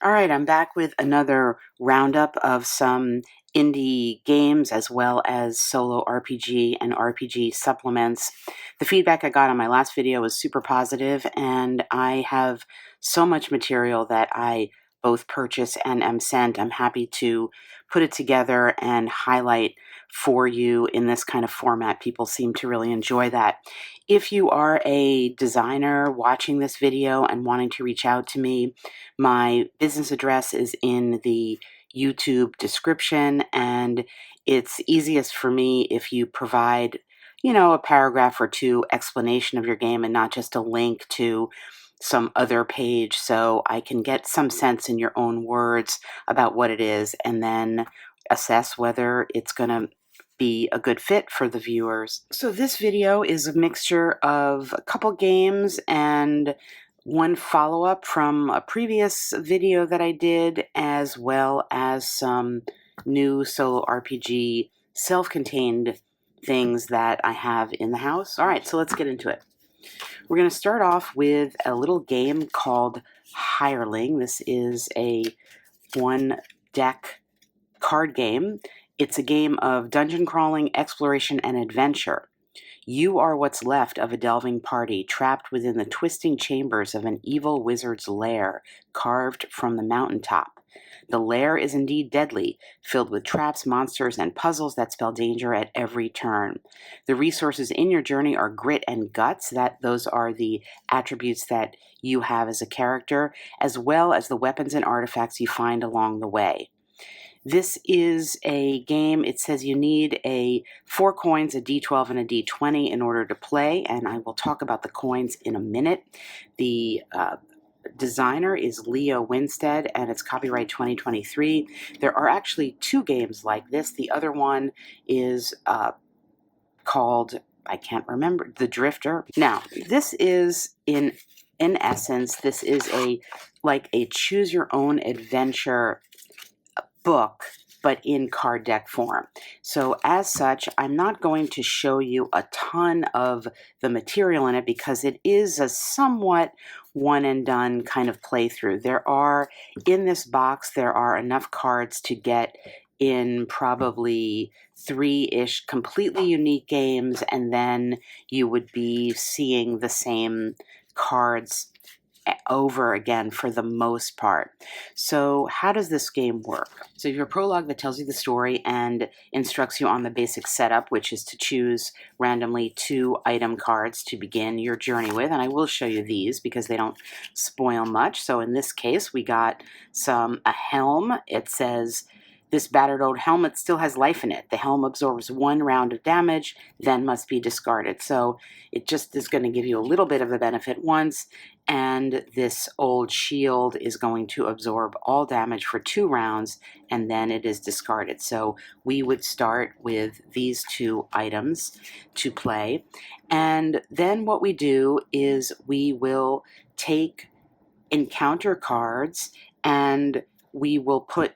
All right, I'm back with another roundup of some indie games as well as solo RPG and RPG supplements. The feedback I got on my last video was super positive, and I have so much material that I both purchase and am sent. I'm happy to put it together and highlight for you in this kind of format. People seem to really enjoy that. If you are a designer watching this video and wanting to reach out to me, my business address is in the YouTube description, and it's easiest for me if you provide, a paragraph or two explanation of your game and not just a link to some other page, so I can get some sense in your own words about what it is and then assess whether it's going to be a good fit for the viewers. So this video is a mixture of a couple games and one follow-up from a previous video that I did, as well as some new solo RPG self-contained things that I have in the house. All right, so let's get into it. We're going to start off with a little game called Hireling. This is a one-deck card game. It's a game of dungeon crawling, exploration, and adventure. You are what's left of a delving party trapped within the twisting chambers of an evil wizard's lair carved from the mountaintop. The lair is indeed deadly, filled with traps, monsters, and puzzles that spell danger at every turn. The resources in your journey are grit and guts. Those are the attributes that you have as a character, as well as the weapons and artifacts you find along the way. This is a game, it says you need 4 coins, a D12, and a D20 in order to play, and I will talk about the coins in a minute. The designer is Leo Winstead, and it's copyright 2023. There are actually 2 games like this. The other one is called, I can't remember, The Drifter. Now, this is, in essence, this is like a choose-your-own-adventure book, but in card deck form. So as such, I'm not going to show you a ton of the material in it because it is a somewhat one and done kind of playthrough. In this box, there are enough cards to get in probably 3-ish completely unique games, and then you would be seeing the same cards over again for the most part. So how does this game work? So you have a prologue that tells you the story and instructs you on the basic setup, which is to choose randomly 2 item cards to begin your journey with. And I will show you these because they don't spoil much. So in this case, we got a helm. It says, this battered old helmet still has life in it. The helm absorbs 1 round of damage, then must be discarded. So it just is going to give you a little bit of a benefit once, and this old shield is going to absorb all damage for 2 rounds, and then it is discarded. So we would start with these 2 items to play, and then what we do is we will take encounter cards, and we will put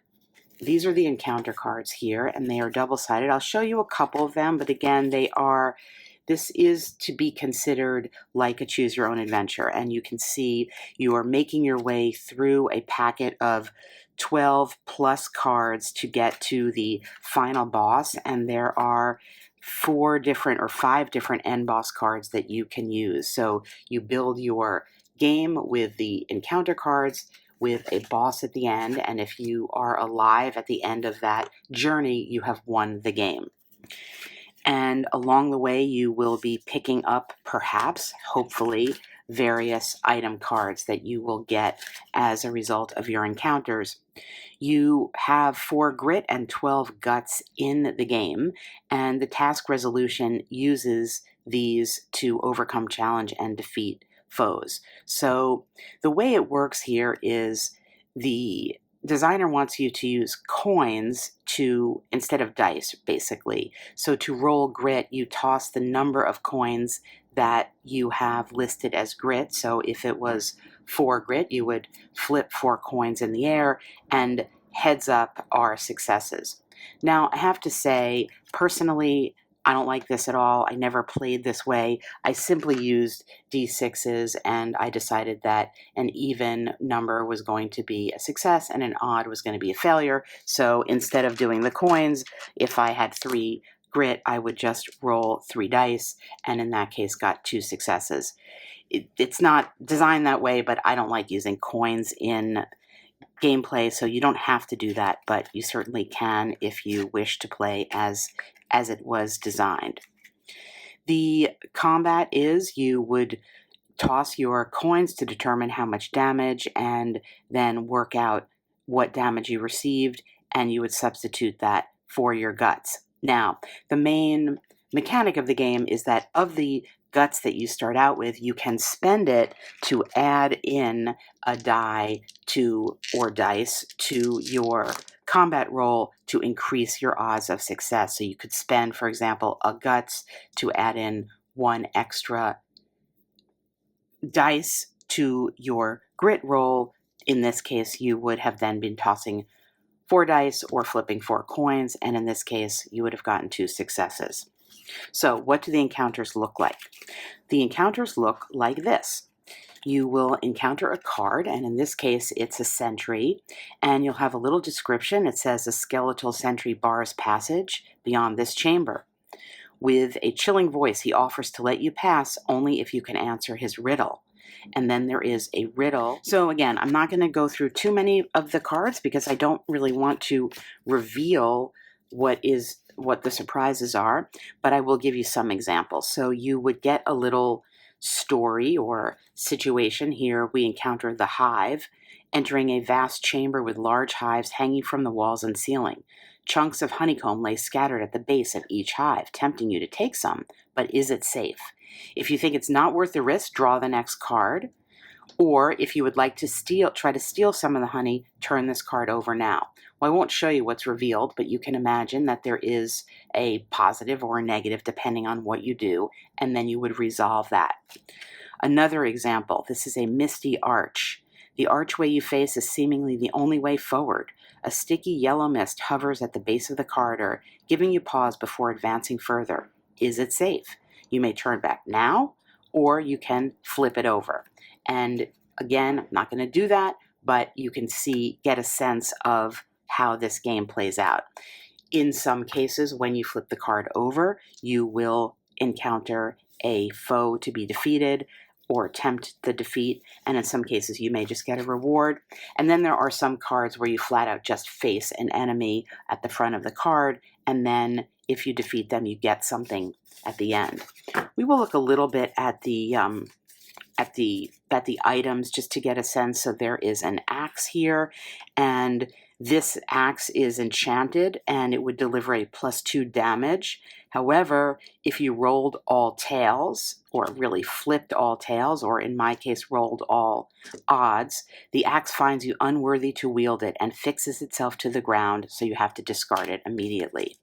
these are the encounter cards here, and they are double-sided. I'll show you a couple of them, but again, this is to be considered like a choose-your-own-adventure, and you can see you are making your way through a packet of 12 plus cards to get to the final boss, and there are 5 different end boss cards that you can use. So you build your game with the encounter cards, with a boss at the end, and if you are alive at the end of that journey, you have won the game. And along the way, you will be picking up, perhaps, hopefully, various item cards that you will get as a result of your encounters. You have 4 grit and 12 guts in the game, and the task resolution uses these to overcome challenge and defeat foes. So the way it works here is the designer wants you to use coins instead of dice, basically. So to roll grit, you toss the number of coins that you have listed as grit. So if it was 4 grit, you would flip 4 coins in the air, and heads up are successes. Now, I have to say, personally, I don't like this at all. I never played this way. I simply used D6s, and I decided that an even number was going to be a success and an odd was going to be a failure. So instead of doing the coins, if I had 3 grit, I would just roll 3 dice, and in that case got 2 successes. It's not designed that way, but I don't like using coins in gameplay, so you don't have to do that, but you certainly can if you wish to play as it was designed. The combat is you would toss your coins to determine how much damage and then work out what damage you received, and you would substitute that for your guts. Now, the main mechanic of the game is that of the guts that you start out with, you can spend it to add in a die or dice to your combat roll to increase your odds of success. So you could spend, for example, a guts to add in 1 extra dice to your grit roll. In this case, you would have then been tossing 4 dice or flipping 4 coins, and in this case, you would have gotten 2 successes. So what do the encounters look like? The encounters look like this. You will encounter a card, and in this case, it's a sentry, and you'll have a little description. It says, a skeletal sentry bars passage beyond this chamber. With a chilling voice, he offers to let you pass only if you can answer his riddle. And then there is a riddle. So again, I'm not going to go through too many of the cards because I don't really want to reveal what the surprises are, but I will give you some examples. So you would get a little story or situation. Here we encounter the hive, entering a vast chamber with large hives hanging from the walls and ceiling. Chunks of honeycomb lay scattered at the base of each hive, tempting you to take some, but is it safe? If you think it's not worth the risk, draw the next card. Or if you would like to try to steal some of the honey, turn this card over now. Well, I won't show you what's revealed, but you can imagine that there is a positive or a negative depending on what you do, and then you would resolve that. Another example, this is a misty arch. The archway you face is seemingly the only way forward. A sticky yellow mist hovers at the base of the corridor, giving you pause before advancing further. Is it safe? You may turn back now, or you can flip it over. And again, I'm not going to do that, but you can get a sense of how this game plays out. In some cases, when you flip the card over, you will encounter a foe to be defeated or attempt the defeat, and in some cases you may just get a reward. And then there are some cards where you flat out just face an enemy at the front of the card, and then if you defeat them, you get something at the end. We will look a little bit at the items just to get a sense. So there is an axe here, and this axe is enchanted and it would deliver a +2 damage. However, if you rolled all tails, or really flipped all tails, or in my case rolled all odds, the axe finds you unworthy to wield it and fixes itself to the ground, so you have to discard it immediately.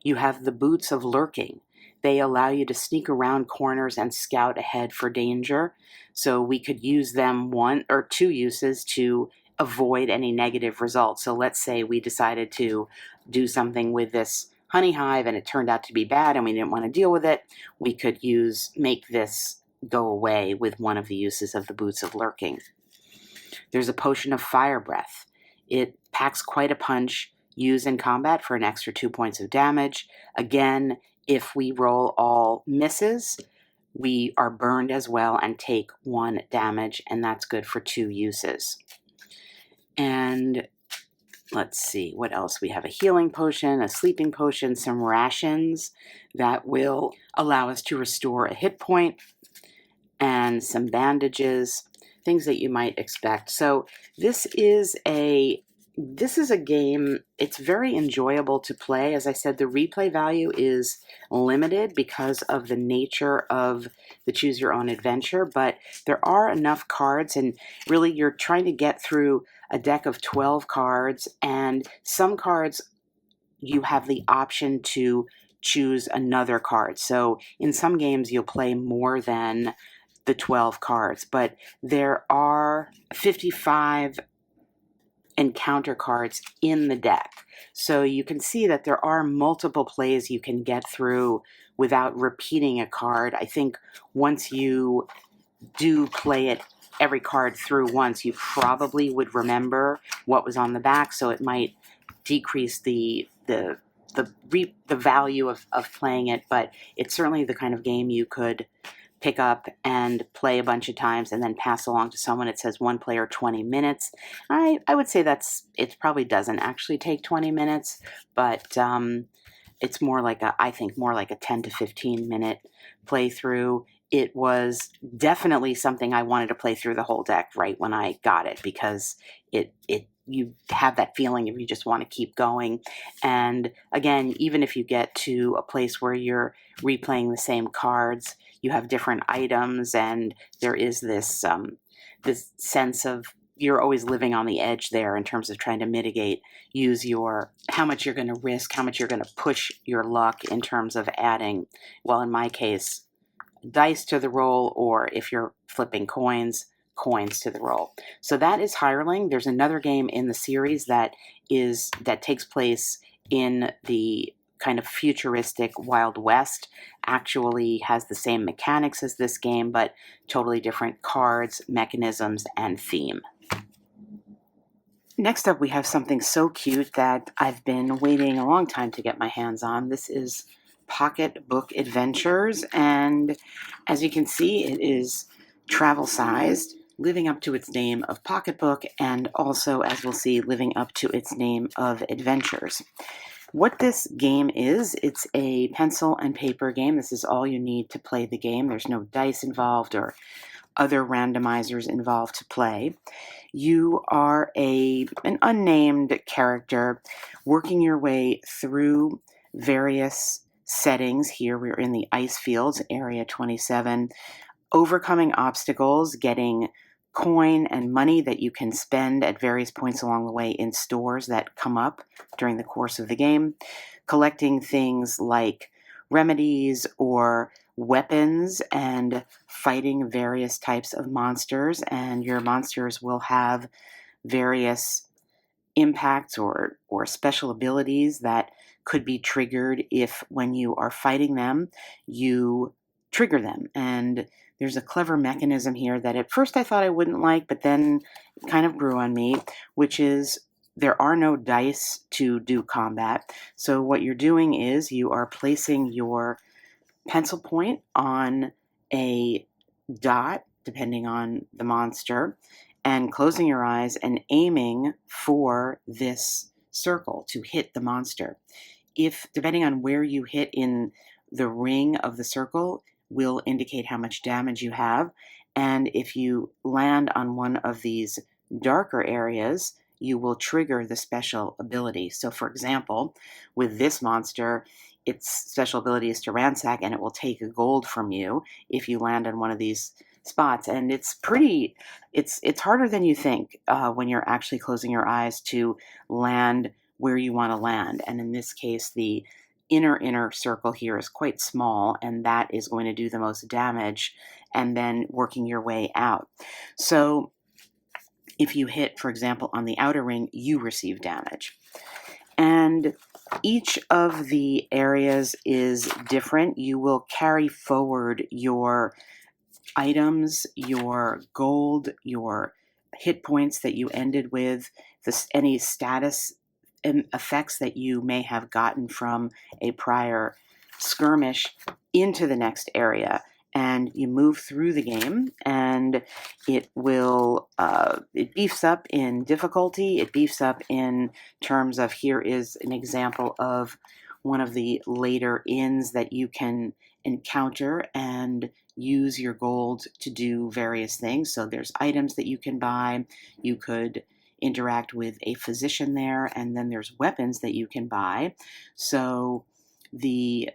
You have the boots of lurking. They allow you to sneak around corners and scout ahead for danger. So we could use them 1 or 2 uses to avoid any negative results. So let's say we decided to do something with this honey hive and it turned out to be bad and we didn't want to deal with it. We could make this go away with one of the uses of the boots of lurking. There's a potion of fire breath. It packs quite a punch. Use in combat for an extra 2 points of damage. Again, if we roll all misses, we are burned as well and take 1 damage, and that's good for 2 uses. And let's see what else. We have a healing potion, a sleeping potion, some rations that will allow us to restore a hit point, and some bandages, things that you might expect. So this is a game, it's very enjoyable to play. As I said, the replay value is limited because of the nature of the Choose Your Own Adventure, but there are enough cards, and really you're trying to get through a deck of 12 cards, and some cards you have the option to choose another card. So in some games you'll play more than the 12 cards, but there are 55 encounter cards in the deck. So you can see that there are multiple plays you can get through without repeating a card. I think once you do play it every card through once, you probably would remember what was on the back, so it might decrease the value of playing it, but it's certainly the kind of game you could pick up and play a bunch of times and then pass along to someone. It says one player 20 minutes. I would say it probably doesn't actually take 20 minutes, but it's more like I think more like a 10 to 15 minute playthrough. It was definitely something I wanted to play through the whole deck right when I got it, because you have that feeling if you just want to keep going. And again, even if you get to a place where you're replaying the same cards, you have different items, and there is this sense of you're always living on the edge there in terms of trying to use how much you're going to risk, how much you're going to push your luck in terms of adding, well, in my case, dice to the roll, or if you're flipping coins to the roll. So that is Hireling. There's another game in the series that takes place in the kind of futuristic Wild West, actually has the same mechanics as this game, but totally different cards, mechanisms, and theme. Next up, we have something so cute that I've been waiting a long time to get my hands on. This is Pocketbook Adventures, and as you can see, it is travel-sized, living up to its name of Pocketbook, and also, as we'll see, living up to its name of Adventures. What this game is, it's a pencil and paper game. This is all you need to play the game. There's no dice involved or other randomizers involved to play. You are an unnamed character working your way through various settings. Here we're in the ice fields, area 27, overcoming obstacles, getting coin and money that you can spend at various points along the way in stores that come up during the course of the game, collecting things like remedies or weapons, and fighting various types of monsters. And your monsters will have various impacts or special abilities that could be triggered if, when you are fighting them, you trigger them. And there's a clever mechanism here that at first I thought I wouldn't like, but then it kind of grew on me, which is there are no dice to do combat. So what you're doing is you are placing your pencil point on a dot, depending on the monster, and closing your eyes and aiming for this circle to hit the monster. If, depending on where you hit in the ring of the circle, will indicate how much damage you have. And if you land on one of these darker areas, you will trigger the special ability. So for example, with this monster, its special ability is to ransack, and it will take a gold from you if you land on one of these spots. And it's harder than you think when you're actually closing your eyes to land where you want to land. And in this case, the inner circle here is quite small, and that is going to do the most damage, and then working your way out. So if you hit, for example, on the outer ring, you receive damage. And each of the areas is different. You will carry forward your items, your gold, your hit points that you ended with, any status effects that you may have gotten from a prior skirmish into the next area. And you move through the game, and it beefs up in difficulty. It beefs up in terms of, here is an example of one of the later inns that you can encounter and use your gold to do various things. So there's items that you can buy. You could interact with a physician there, and then there's weapons that you can buy. So the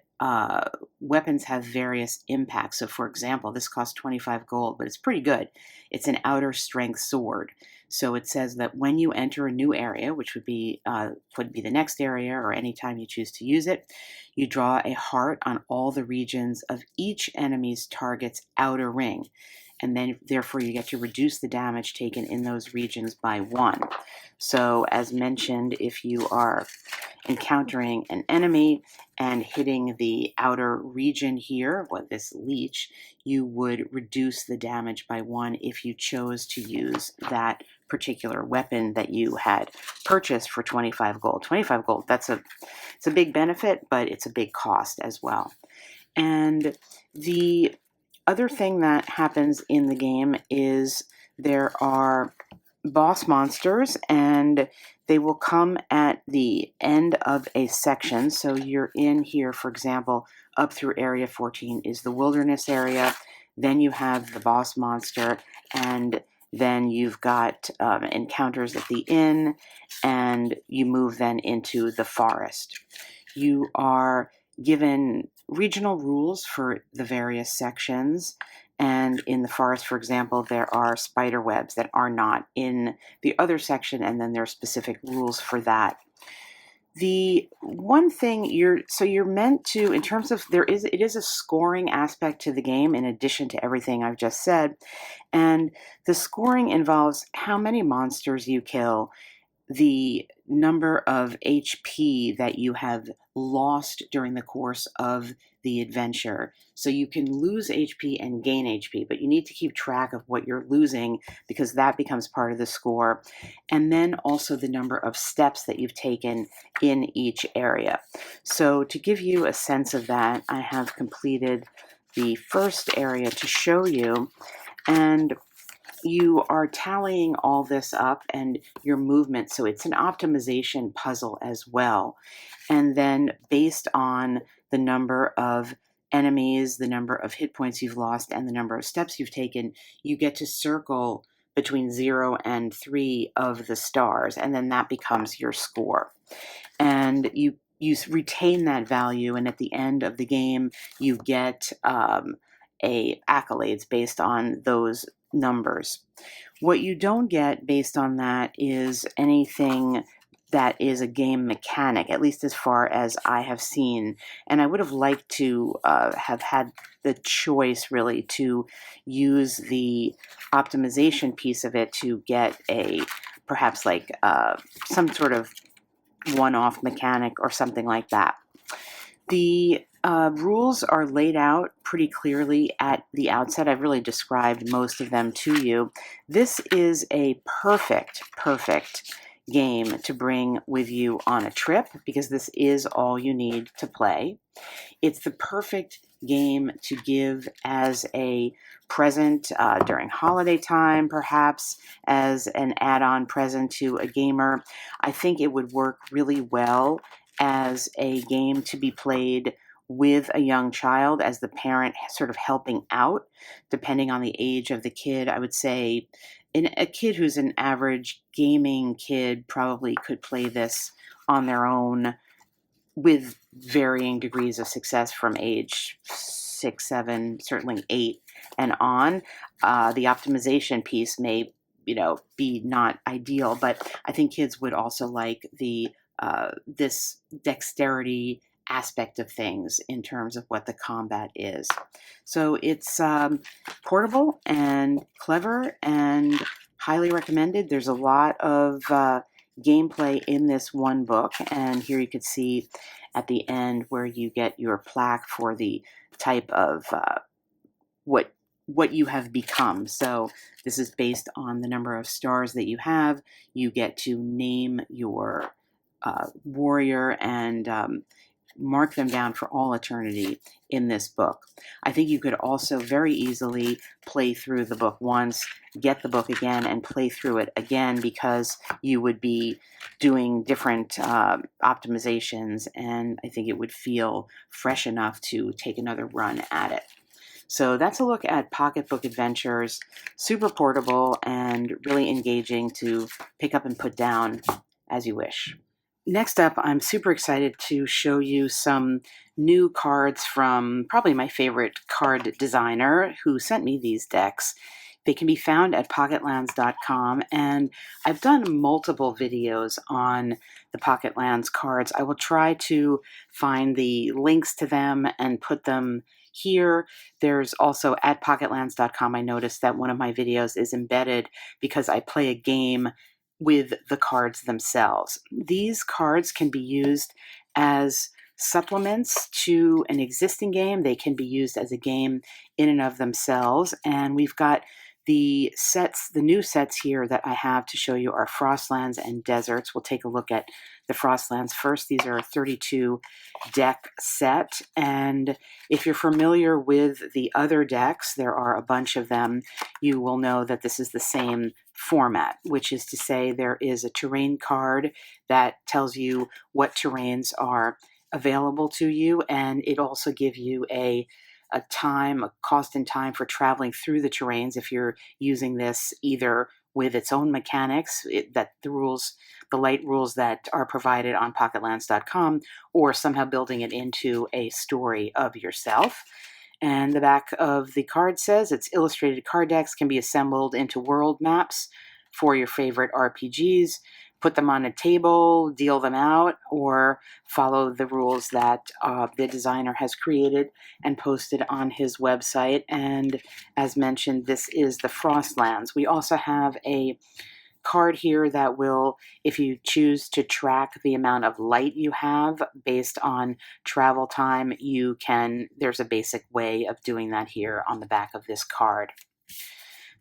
weapons have various impacts. So for example, this costs 25 gold, but it's pretty good. It's an outer strength sword. So it says that when you enter a new area, which would be the next area, or any time you choose to use it, you draw a heart on all the regions of each enemy's target's outer ring. and then therefore you get to reduce the damage taken in those regions by 1. So as mentioned, if you are encountering an enemy and hitting the outer region here, this leech, you would reduce the damage by 1 if you chose to use that particular weapon that you had purchased for 25 gold. 25 gold, it's a big benefit, but it's a big cost as well. And the other thing that happens in the game is there are boss monsters, and they will come at the end of a section. So you're in here, for example, up through area 14 is the wilderness area. Then you have the boss monster, and then you've got encounters at the inn, and you move then into the forest. You are given regional rules for the various sections, and in the forest, for example, there are spider webs that are not in the other section, and then there are specific rules for that. The one thing you're meant to, in terms of, it is a scoring aspect to the game in addition to everything I've just said, and the scoring involves how many monsters you kill, the number of HP that you have lost during the course of the adventure. So you can lose HP and gain HP, but you need to keep track of what you're losing because that becomes part of the score. And then also the number of steps that you've taken in each area. So to give you a sense of that, I have completed the first area to show you, and you are tallying all this up and your movement, so it's an optimization puzzle as well. And then based on the number of enemies, the number of hit points you've lost, and the number of steps you've taken, you get to circle between 0 and 3 of the stars, and then that becomes your score. And you retain that value, and at the end of the game, you get accolades based on those numbers. What you don't get based on that is anything that is a game mechanic, at least as far as I have seen. And I would have liked to have had the choice really to use the optimization piece of it to get perhaps like some sort of one-off mechanic or something like that. The rules are laid out pretty clearly at the outset. I've really described most of them to you. This is a perfect game to bring with you on a trip because this is all you need to play. It's the perfect game to give as a present during holiday time, perhaps as an add-on present to a gamer. I think it would work really well as a game to be played with a young child as the parent sort of helping out, depending on the age of the kid. I would say a kid who's an average gaming kid probably could play this on their own with varying degrees of success from age 6, 7, certainly 8 and on. The optimization piece may, be not ideal, but I think kids would also like this dexterity aspect of things in terms of what the combat is. So it's portable and clever and highly recommended. There's a lot of gameplay in this one book, and here you could see at the end where you get your plaque for the type of what you have become. So this is based on the number of stars that you have. You get to name your warrior and mark them down for all eternity in this book. I think you could also very easily play through the book once, get the book again, and play through it again because you would be doing different optimizations, and I think it would feel fresh enough to take another run at it. So that's a look at Pocketbook Adventures. Super portable and really engaging to pick up and put down as you wish. Next up, I'm super excited to show you some new cards from probably my favorite card designer who sent me these decks. They can be found at Pocketlands.com, and I've done multiple videos on the Pocketlands cards. I will try to find the links to them and put them Here, there's also at Pocketlands.com, I noticed that one of my videos is embedded because I play a game with the cards themselves. These cards can be used as supplements to an existing game. They can be used as a game in and of themselves. And we've got the sets, the new sets here that I have to show you are Frostlands and Deserts. We'll take a look at the Frostlands first. These are a 32 deck set. And if you're familiar with the other decks, there are a bunch of them, you will know that this is the same format, which is to say there is a terrain card that tells you what terrains are available to you, and it also gives you a cost and time for traveling through the terrains if you're using this either with its own mechanics, the light rules that are provided on Pocketlands.com, or somehow building it into a story of yourself. And the back of the card says its illustrated card decks can be assembled into world maps for your favorite RPGs. Put them on a table, deal them out, or follow the rules that the designer has created and posted on his website. And as mentioned, this is the Frostlands. We also have a card here that will, if you choose to track the amount of light you have based on travel time, there's a basic way of doing that here on the back of this card.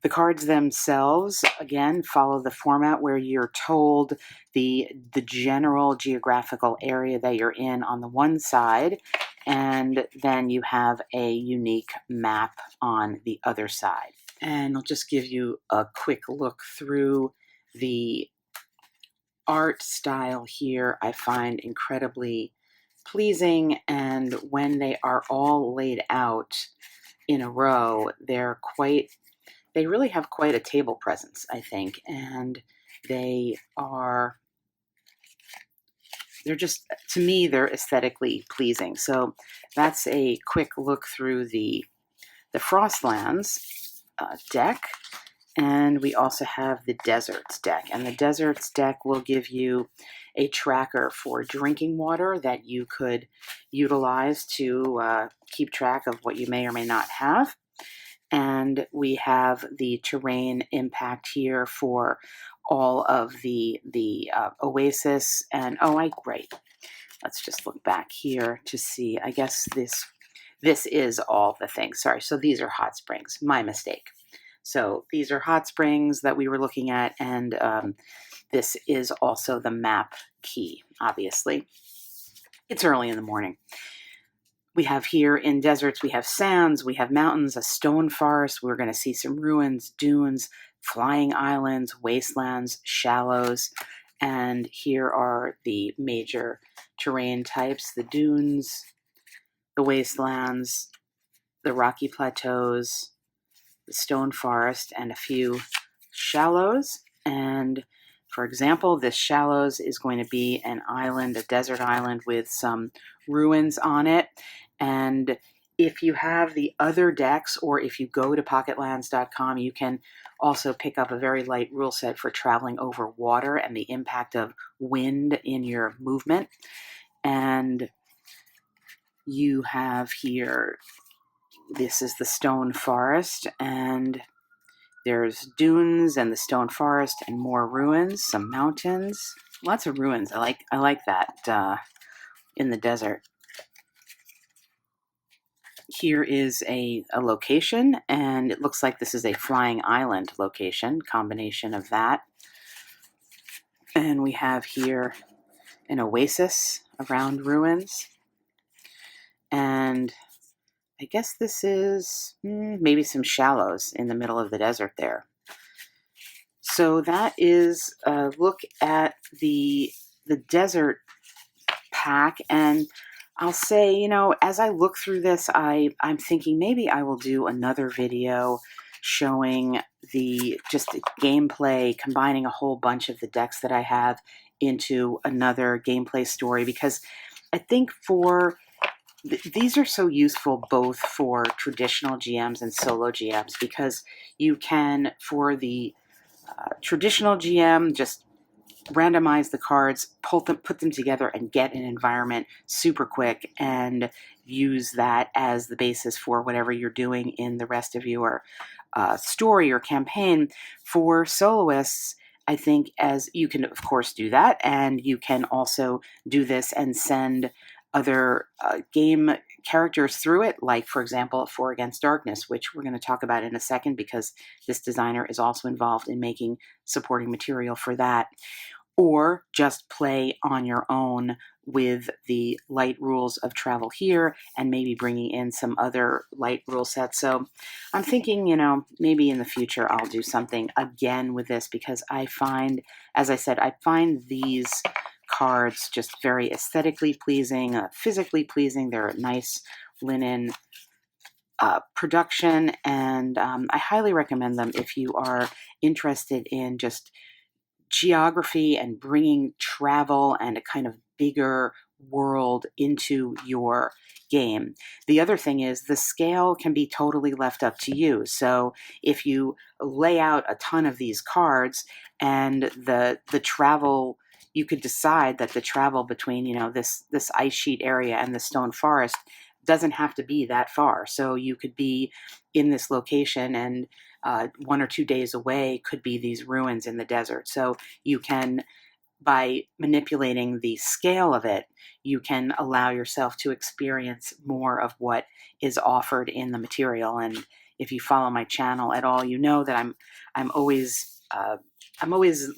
The cards themselves, again, follow the format where you're told the general geographical area that you're in on the one side, and then you have a unique map on the other side. And I'll just give you a quick look through the art style here. I find incredibly pleasing, and when they are all laid out in a row, they really have quite a table presence, I think, and they're just, to me, they're aesthetically pleasing. So that's a quick look through the Frostlands deck. And we also have the Deserts deck. And the Deserts deck will give you a tracker for drinking water that you could utilize to keep track of what you may or may not have. And we have the terrain impact here for all of the oasis. And great. Let's just look back here to see. I guess this is all the things. Sorry. So these are hot springs. My mistake. So these are hot springs that we were looking at, and this is also the map key, obviously. It's early in the morning. We have here in Deserts, we have sands, we have mountains, a stone forest. We're going to see some ruins, dunes, flying islands, wastelands, shallows. And here are the major terrain types: the dunes, the wastelands, the rocky plateaus, the stone forest, and a few shallows. And for example, this shallows is going to be an island, a desert island with some ruins on it. And if you have the other decks, or if you go to Pocketlands.com, you can also pick up a very light rule set for traveling over water and the impact of wind in your movement. And you have here, this is the stone forest, and there's dunes and the stone forest and more ruins, some mountains, lots of ruins. I like that in the desert. Here is a location, and it looks like this is a flying island location, combination of that. And we have here an oasis around ruins. And I guess this is maybe some shallows in the middle of the desert there. So that is a look at the desert pack. And I'll say, as I look through this, I'm thinking maybe I will do another video showing just the gameplay, combining a whole bunch of the decks that I have into another gameplay story, because I think these are so useful both for traditional GMs and solo GMs, because you can, for the traditional GM, just randomize the cards, put them together, and get an environment super quick, and use that as the basis for whatever you're doing in the rest of your story or campaign. For soloists, I think as you can, of course, do that, and you can also do this and send other game characters through it, like, for example, For Against Darkness, which we're going to talk about in a second because this designer is also involved in making supporting material for that. Or just play on your own with the light rules of travel here and maybe bringing in some other light rule sets. So I'm thinking, maybe in the future I'll do something again with this, because I find, as I said, I find these cards just very aesthetically pleasing, physically pleasing. They're a nice linen production, and I highly recommend them if you are interested in just geography and bringing travel and a kind of bigger world into your game. The other thing is the scale can be totally left up to you. So if you lay out a ton of these cards and the travel, you could decide that the travel between, this ice sheet area and the stone forest doesn't have to be that far. So you could be in this location, and 1 or 2 days away could be these ruins in the desert. So you can, by manipulating the scale of it, you can allow yourself to experience more of what is offered in the material. And if you follow my channel at all, you know that I'm always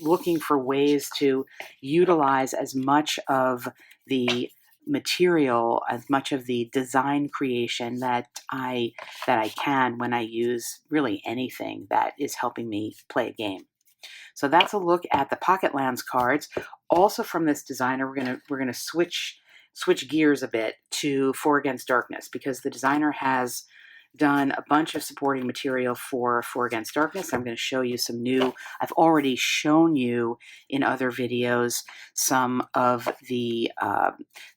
looking for ways to utilize as much of the material, as much of the design creation that I can when I use really anything that is helping me play a game. So that's a look at the Pocketlands cards. Also from this designer, we're gonna switch gears a bit to For Against Darkness, because the designer has done a bunch of supporting material for Against Darkness. I'm going to show you some new. I've already shown you in other videos some of the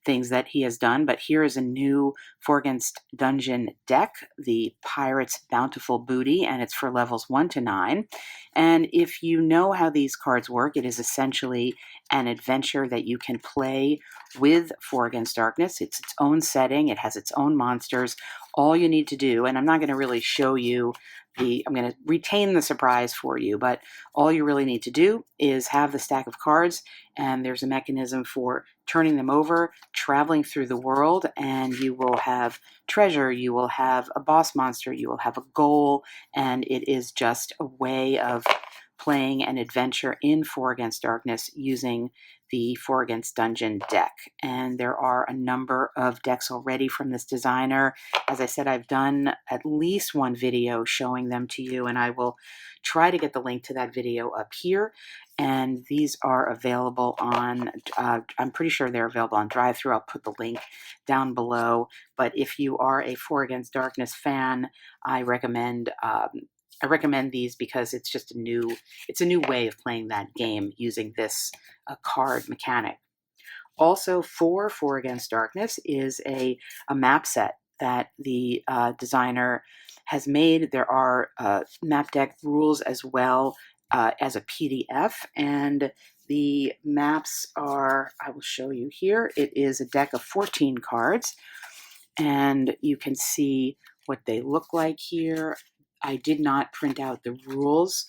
things that he has done, but here is a new For Against Dungeon deck, the Pirate's Bountiful Booty, and it's for levels 1 to 9. And if you know how these cards work, it is essentially an adventure that you can play with For Against Darkness. It's its own setting. It has its own monsters. All you need to do, and I'm not going to really show you I'm going to retain the surprise for you, but all you really need to do is have the stack of cards, and there's a mechanism for turning them over, traveling through the world, and you will have treasure, you will have a boss monster, you will have a goal, and it is just a way of playing an adventure in For Against Darkness using the For Against Dungeon deck. And there are a number of decks already from this designer. As I said, I've done at least one video showing them to you, and I will try to get the link to that video up here. And these are available on, I'm pretty sure they're available on drive-thru. I'll put the link down below. But if you are a For Against Darkness fan, I recommend these, because it's just a new way of playing that game using this card mechanic. Also for Against Darkness is a map set that the designer has made. There are map deck rules as well as a PDF, and the maps are, I will show you here. It is a deck of 14 cards, and you can see what they look like here. I did not print out the rules,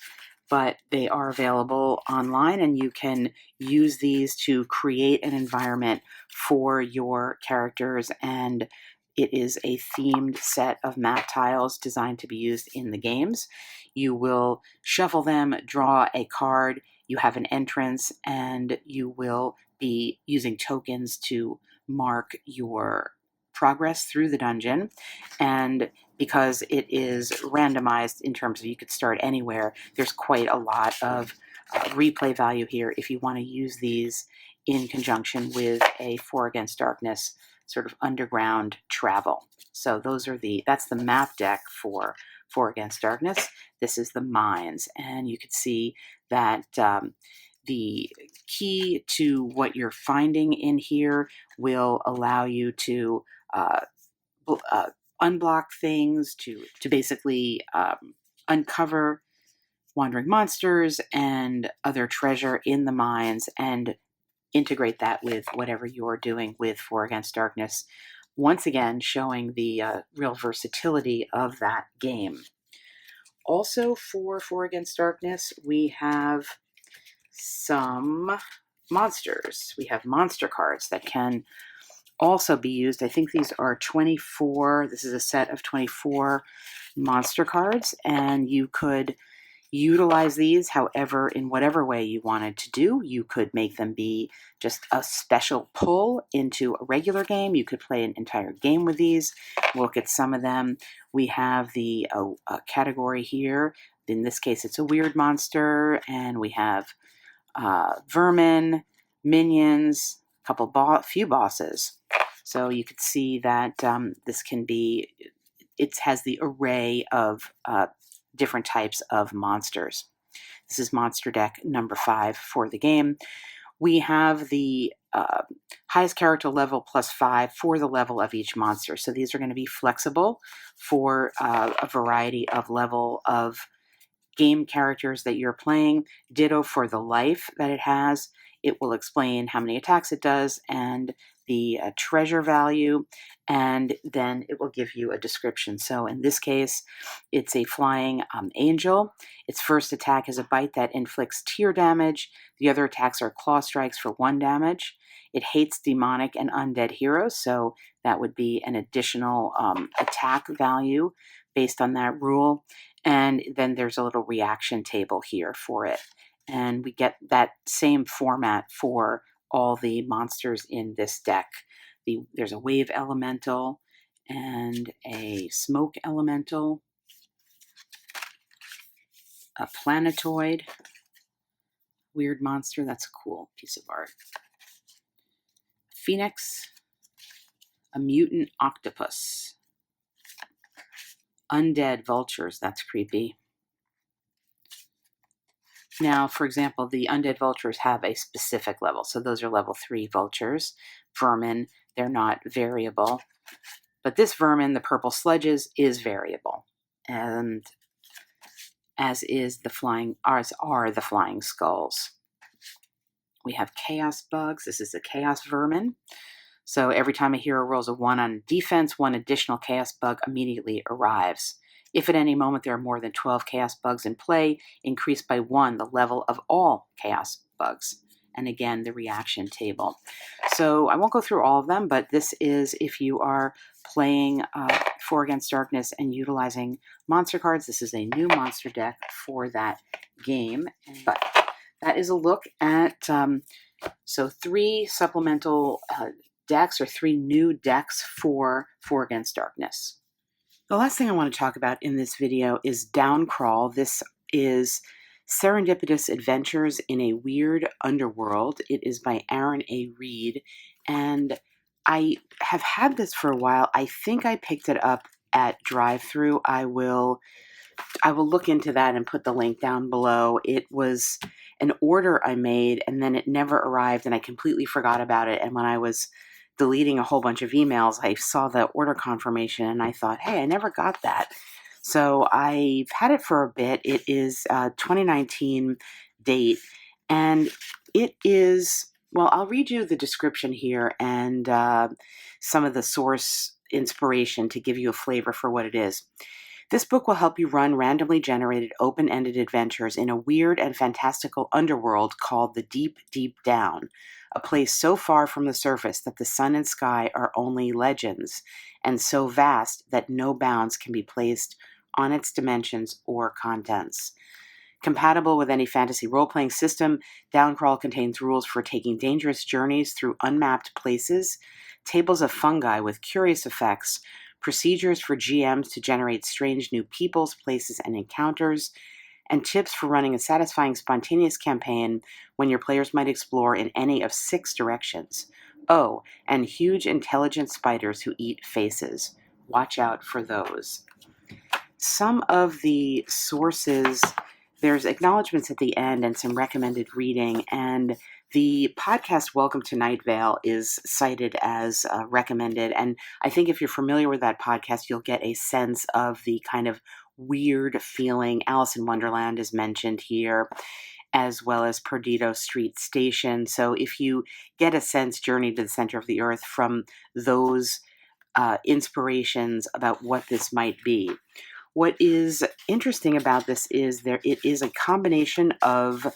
but they are available online, and you can use these to create an environment for your characters. And it is a themed set of map tiles designed to be used in the games. You will shuffle them, draw a card, you have an entrance, and you will be using tokens to mark your progress through the dungeon. And because it is randomized in terms of you could start anywhere, there's quite a lot of replay value here if you want to use these in conjunction with a For Against Darkness sort of underground travel. So that's the map deck for Against Darkness. This is the mines, and you can see that the key to what you're finding in here will allow you to unblock things, to basically uncover wandering monsters and other treasure in the mines and integrate that with whatever you're doing with For Against Darkness. Once again, showing the real versatility of that game. Also for Against Darkness, we have some monsters. We have monster cards that can also be used. I think these are 24. This is a set of 24 monster cards, and you could utilize these however, in whatever way you wanted to do. You could make them be just a special pull into a regular game. You could play an entire game with these. Look at some of them. We have the category here. In this case, it's a weird monster, and we have vermin, minions, few bosses. So you could see that this can be, it has the array of different types of monsters. This is monster deck number 5 for the game. We have the highest character level +5 for the level of each monster. So these are going to be flexible for a variety of level of game characters that you're playing. Ditto for the life that it has. It will explain how many attacks it does and the treasure value, and then it will give you a description. So in this case, it's a flying angel. Its first attack is a bite that inflicts tear damage. The other attacks are claw strikes for 1 damage. It hates demonic and undead heroes, so that would be an additional attack value based on that rule. And then there's a little reaction table here for it. And we get that same format for all the monsters in this deck. There's a wave elemental and a smoke elemental, a planetoid, weird monster, that's a cool piece of art, phoenix, a mutant octopus, undead vultures, that's creepy. Now, for example, the undead vultures have a specific level. So those are level 3 vultures. Vermin, they're not variable. But this vermin, the purple sludges, is variable. And as are the flying skulls. We have chaos bugs. This is a chaos vermin. So every time a hero rolls a 1 on defense, 1 additional chaos bug immediately arrives. If at any moment there are more than 12 chaos bugs in play, increase by 1 the level of all chaos bugs. And again, the reaction table. So I won't go through all of them, but this is if you are playing For Against Darkness and utilizing monster cards. This is a new monster deck for that game. But that is a look at, 3 supplemental decks, or 3 new decks for Against Darkness. The last thing I want to talk about in this video is Downcrawl. This is Serendipitous Adventures in a Weird Underworld. It is by Aaron A. Reed, and I have had this for a while. I think I picked it up at Drive-Thru. I will look into that and put the link down below. It was an order I made, and then it never arrived, and I completely forgot about it. And when I was deleting a whole bunch of emails, I saw the order confirmation, and I thought, hey, I never got that. So I've had it for a bit. It is a 2019 date, and it is, well, I'll read you the description here and some of the source inspiration to give you a flavor for what it is. This book will help you run randomly generated, open-ended adventures in a weird and fantastical underworld called the Deep, Deep Down, a place so far from the surface that the sun and sky are only legends, and so vast that no bounds can be placed on its dimensions or contents. Compatible with any fantasy role-playing system, Downcrawl contains rules for taking dangerous journeys through unmapped places, tables of fungi with curious effects, procedures for GMs to generate strange new peoples, places, and encounters, and tips for running a satisfying, spontaneous campaign when your players might explore in any of 6 directions. Oh, and huge intelligent spiders who eat faces. Watch out for those. Some of the sources, there's acknowledgments at the end and some recommended reading, and the podcast Welcome to Night Vale is cited as recommended, and I think if you're familiar with that podcast, you'll get a sense of the kind of weird feeling. Alice in Wonderland is mentioned here, as well as Perdido Street Station. So if you get a sense, Journey to the Center of the Earth, from those inspirations about what this might be. What is interesting about this is it is a combination of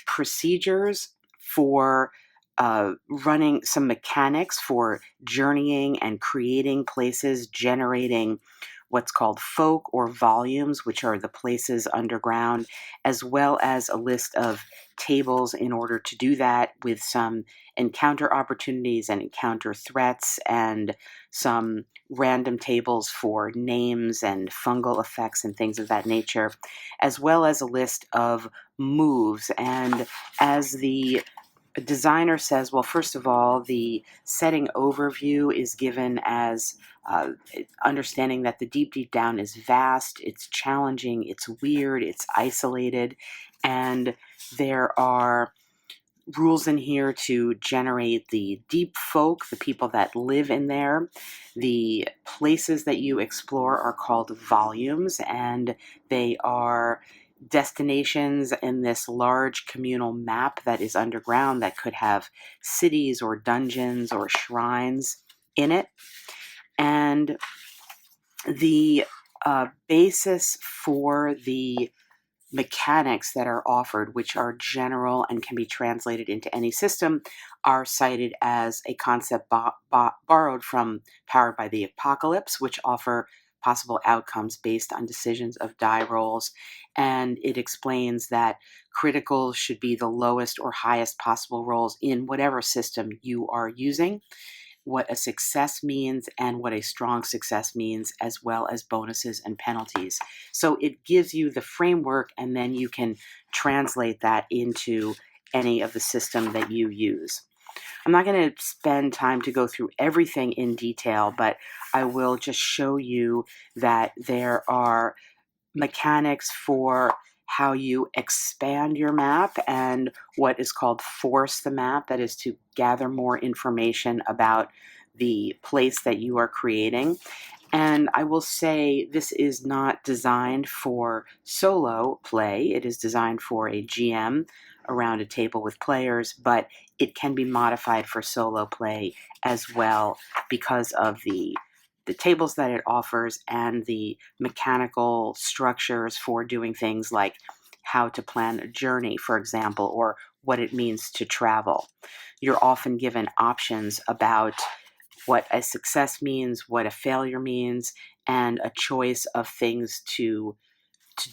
procedures for running, some mechanics for journeying and creating places, generating what's called folk or volumes, which are the places underground, as well as a list of tables in order to do that, with some encounter opportunities and encounter threats, and some random tables for names and fungal effects and things of that nature, as well as a list of moves. And as the designer says, well, first of all, the setting overview is given as understanding that the deep, deep down is vast, it's challenging, it's weird, it's isolated, and there are rules in here to generate the deep folk, the people that live in there. The places that you explore are called volumes, and they are destinations in this large communal map that is underground that could have cities or dungeons or shrines in it. And the basis for the mechanics that are offered, which are general and can be translated into any system, are cited as a concept borrowed from Powered by the Apocalypse, which offer possible outcomes based on decisions of die rolls. And it explains that criticals should be the lowest or highest possible rolls in whatever system you are using, what a success means and what a strong success means, as well as bonuses and penalties. So it gives you the framework, and then you can translate that into any of the system that you use. I'm not going to spend time to go through everything in detail, but I will just show you that there are mechanics for how you expand your map and what is called force the map, that is to gather more information about the place that you are creating. And I will say this is not designed for solo play. It is designed for a GM around a table with players, but it can be modified for solo play as well because of the tables that it offers and the mechanical structures for doing things like how to plan a journey, for example, or what it means to travel. You're often given options about what a success means, what a failure means, and a choice of things to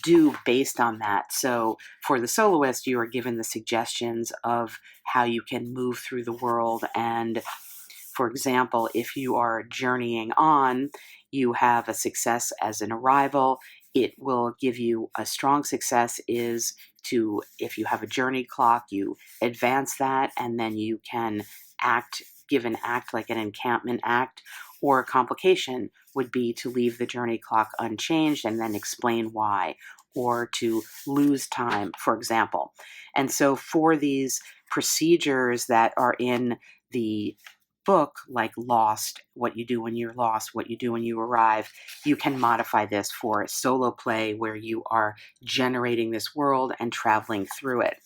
do based on that. So for the soloist, you are given the suggestions of how you can move through the world. And for example, if you are journeying on, you have a success as an arrival. It will give you a strong success is to, if you have a journey clock, you advance that, and then you can give an act like an encampment act. Or a complication would be to leave the journey clock unchanged and then explain why, or to lose time, for example. And so for these procedures that are in the book, like Lost, what you do when you're lost, what you do when you arrive, you can modify this for solo play where you are generating this world and traveling through it.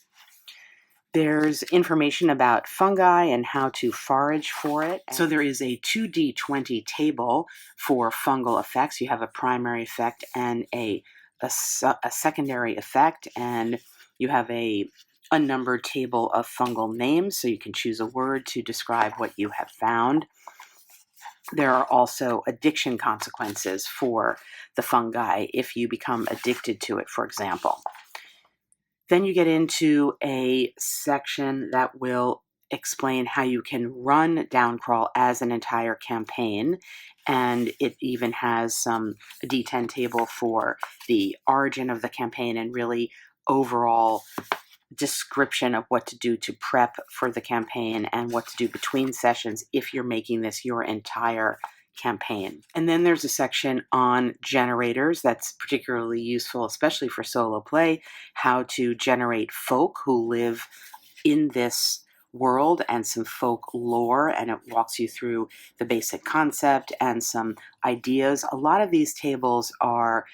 There's information about fungi and how to forage for it. So there is a 2d20 table for fungal effects. You have a primary effect and a secondary effect, and you have a unnumbered table of fungal names, so you can choose a word to describe what you have found. There are also addiction consequences for the fungi if you become addicted to it, for example. Then you get into a section that will explain how you can run Downcrawl as an entire campaign, and it even has a D10 table for the origin of the campaign and really overall description of what to do to prep for the campaign and what to do between sessions if you're making this your entire campaign. And then there's a section on generators that's particularly useful, especially for solo play, how to generate folk who live in this world and some folk lore, and it walks you through the basic concept and some ideas. A lot of these tables are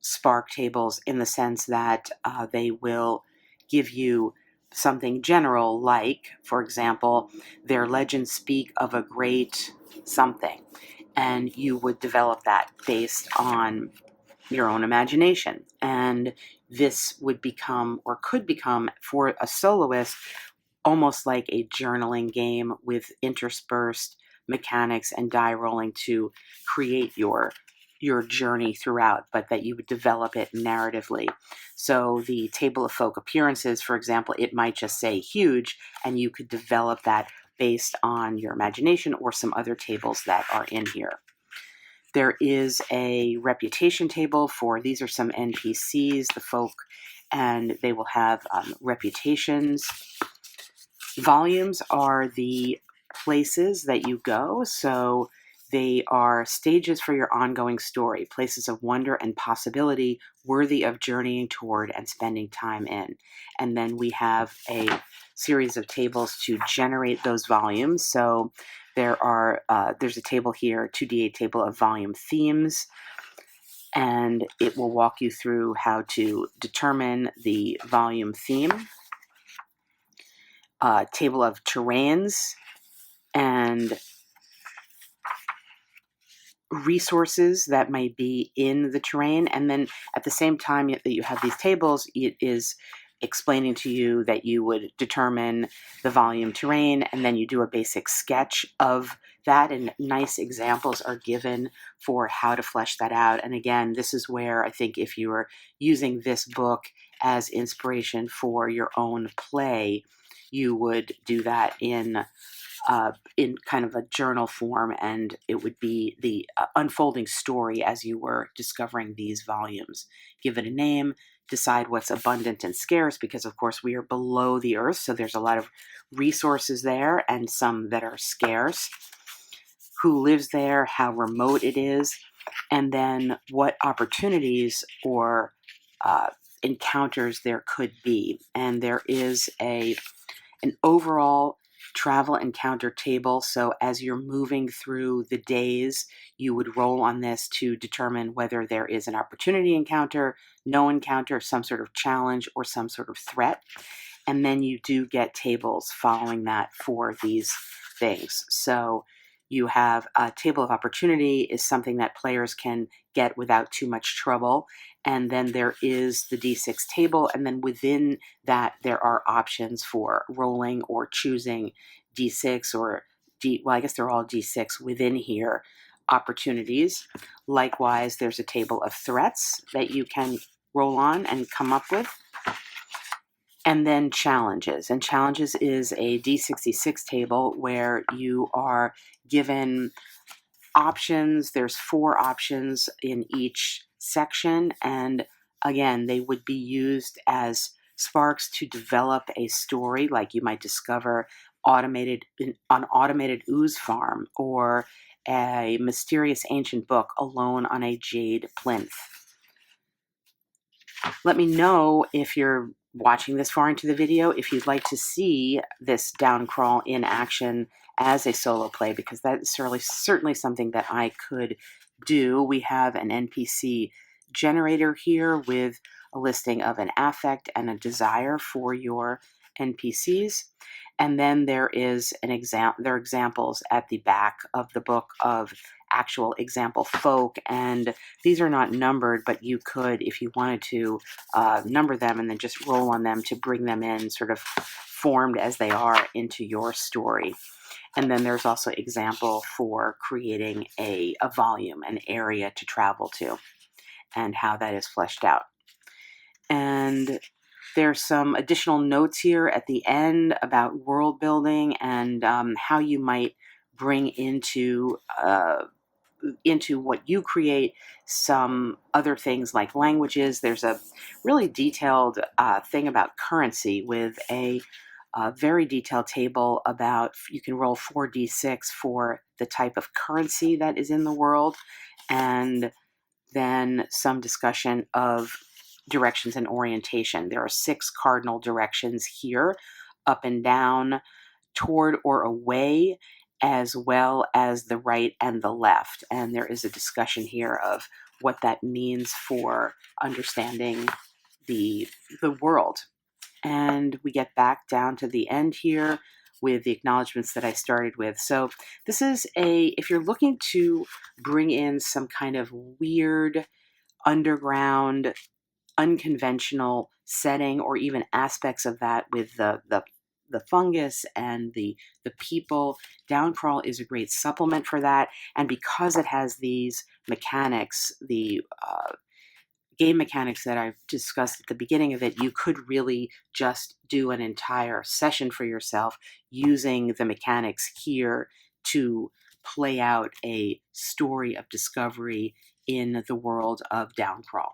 Spark tables in the sense that they will give you something general, like, for example, their legends speak of a great something, and you would develop that based on your own imagination. And this would become, or could become, for a soloist, almost like a journaling game with interspersed mechanics and die rolling to create your journey throughout, but that you would develop it narratively. So the table of folk appearances, for example, it might just say huge, and you could develop that based on your imagination or some other tables that are in here. There is a reputation table for, these are some NPCs, the folk, and they will have reputations. Volumes are the places that you go, so they are stages for your ongoing story, places of wonder and possibility worthy of journeying toward and spending time in. And then we have a series of tables to generate those volumes. So there's a table here, 2D8 table of volume themes, and it will walk you through how to determine the volume theme. Table of terrains and resources that might be in the terrain. And then at the same time that you have these tables, it is explaining to you that you would determine the volume terrain, and then you do a basic sketch of that, and nice examples are given for how to flesh that out. And again, this is where I think if you are using this book as inspiration for your own play, you would do that in kind of a journal form, and it would be the unfolding story as you were discovering these volumes. Give it a name, decide what's abundant and scarce, because of course we are below the earth, so there's a lot of resources there and some that are scarce. Who lives there, how remote it is, and then what opportunities or encounters there could be. And there is an overall travel encounter table. So as you're moving through the days, you would roll on this to determine whether there is an opportunity encounter, no encounter, some sort of challenge, or some sort of threat. And then you do get tables following that for these things. So you have a table of opportunity is something that players can get without too much trouble. And then there is the D6 table. And then within that, there are options for rolling or choosing D6 or well, I guess they're all D6 within here, opportunities. Likewise, there's a table of threats that you can roll on and come up with. And then challenges. And challenges is a D66 table where you are given options. There's 4 options in each section. And again, they would be used as sparks to develop a story, like you might discover an automated ooze farm, or a mysterious ancient book alone on a jade plinth. Let me know if you're watching this far into the video if you'd like to see this down crawl in action as a solo play, because that's certainly something that I could do. We have an NPC generator here with a listing of an affect and a desire for your NPCs. And then there are examples at the back of the book of actual example folk, and these are not numbered, but you could, if you wanted to, number them and then just roll on them to bring them in sort of formed as they are into your story. And then there's also example for creating a volume, an area to travel to, and how that is fleshed out. And there's some additional notes here at the end about world building and how you might bring into what you create some other things like languages. There's a really detailed thing about currency with a very detailed table about, you can roll 4d6 for the type of currency that is in the world, and then some discussion of directions and orientation. There are 6 cardinal directions here, up and down, toward or away, as well as the right and the left. And there is a discussion here of what that means for understanding the world. And we get back down to the end here with the acknowledgments that I started with. So this is if you're looking to bring in some kind of weird, underground, unconventional setting, or even aspects of that with the fungus and the people, Downcrawl is a great supplement for that. And because it has these mechanics, the game mechanics that I've discussed at the beginning of it, you could really just do an entire session for yourself using the mechanics here to play out a story of discovery in the world of Downcrawl.